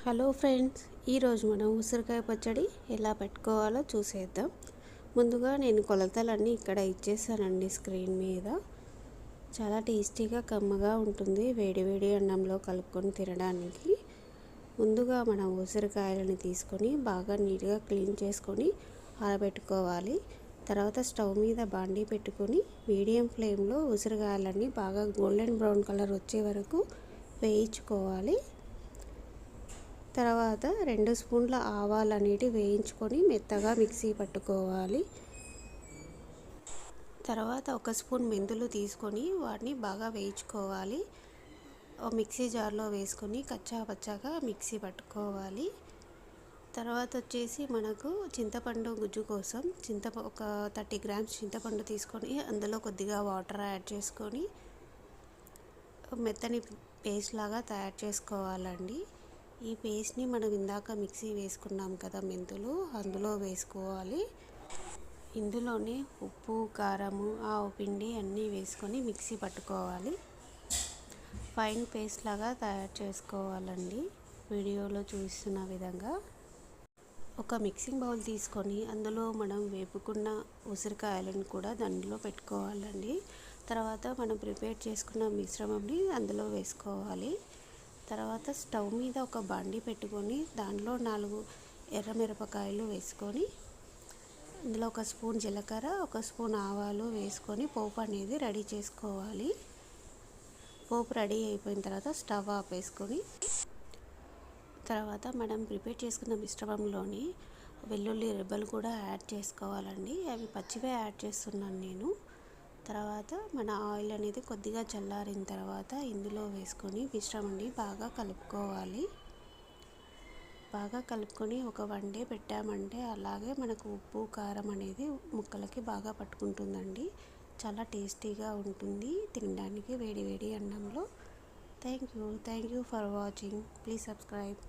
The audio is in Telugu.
హలో ఫ్రెండ్స్, ఈరోజు మనం ఉసిరికాయ పచ్చడి ఎలా పెట్టుకోవాలో చూసేద్దాం. ముందుగా నేను కొలతలన్నీ ఇక్కడ ఇచ్చేసానండి స్క్రీన్ మీద. చాలా టేస్టీగా కమ్మగా ఉంటుంది వేడి వేడి అన్నంలో కలుపుకొని తినడానికి. ముందుగా మనం ఉసిరికాయలని తీసుకొని బాగా నీట్గా క్లీన్ చేసుకొని ఆరబెట్టుకోవాలి. తర్వాత స్టవ్ మీద బాండీ పెట్టుకొని మీడియం ఫ్లేమ్లో ఉసిరికాయలన్నీ బాగా గోల్డెన్ బ్రౌన్ కలర్ వచ్చే వరకు వేయించుకోవాలి. తర్వాత 2 స్పూన్ల ఆవాలు అనేటివి వేయించుకొని మెత్తగా మిక్సీ పట్టుకోవాలి. తర్వాత 1 స్పూన్ మెంతులు తీసుకొని వాటిని బాగా వేయించుకోవాలి. మిక్సీ జార్లో వేసుకొని కచ్చా పచ్చాగా మిక్సీ పట్టుకోవాలి. తర్వాత వచ్చేసి మనకు చింతపండు గుజ్జు కోసం ఒక 30 గ్రామ్స్ చింతపండు తీసుకొని అందులో కొద్దిగా వాటర్ యాడ్ చేసుకొని మెత్తని పేస్ట్ లాగా తయారు చేసుకోవాలండి. ఈ పేస్ట్ని మనం ఇందాక మిక్సీ వేసుకున్నాం కదా మెంతులు, అందులో వేసుకోవాలి. ఇందులోనే ఉప్పు, కారము, ఆవు పిండి అన్నీ వేసుకొని మిక్సీ పట్టుకోవాలి. ఫైన్ పేస్ట్ లాగా తయారు చేసుకోవాలండి వీడియోలో చూస్తున్న విధంగా. ఒక మిక్సింగ్ బౌల్ తీసుకొని అందులో మనం వేపుకున్న ఉసిరికాయలను కూడా దానిలో పెట్టుకోవాలండి. తర్వాత మనం ప్రిపేర్ చేసుకున్న మిశ్రమంని అందులో వేసుకోవాలి. తర్వాత స్టవ్ మీద ఒక బాండీ పెట్టుకొని దానిలో 4 ఎర్రమిరపకాయలు వేసుకొని ఇందులో 1 స్పూన్ జీలకర్ర, 1 స్పూన్ ఆవాలు వేసుకొని పోపు అనేది రెడీ చేసుకోవాలి. పోపు రెడీ అయిపోయిన తర్వాత స్టవ్ ఆపేసుకొని తర్వాత మనం ప్రిపేర్ చేసుకున్న మిశ్రమంలోని వెల్లుల్లి రెబ్బలు కూడా యాడ్ చేసుకోవాలండి. అవి పచ్చివే యాడ్ చేస్తున్నాను నేను. తర్వాత మన ఆయిల్ అనేది కొద్దిగా చల్లారిన తర్వాత ఇందులో వేసుకొని మిశ్రమాన్ని బాగా కలుపుకోవాలి. బాగా కలుపుకొని ఒక 1 డే పెట్టామంటే అలాగే మనకు ఉప్పు, కారం అనేది ముక్కలకి బాగా పట్టుకుంటుందండి. చాలా టేస్టీగా ఉంటుంది తినడానికి వేడి వేడి అన్నంలో. Thank you for watching. Please subscribe.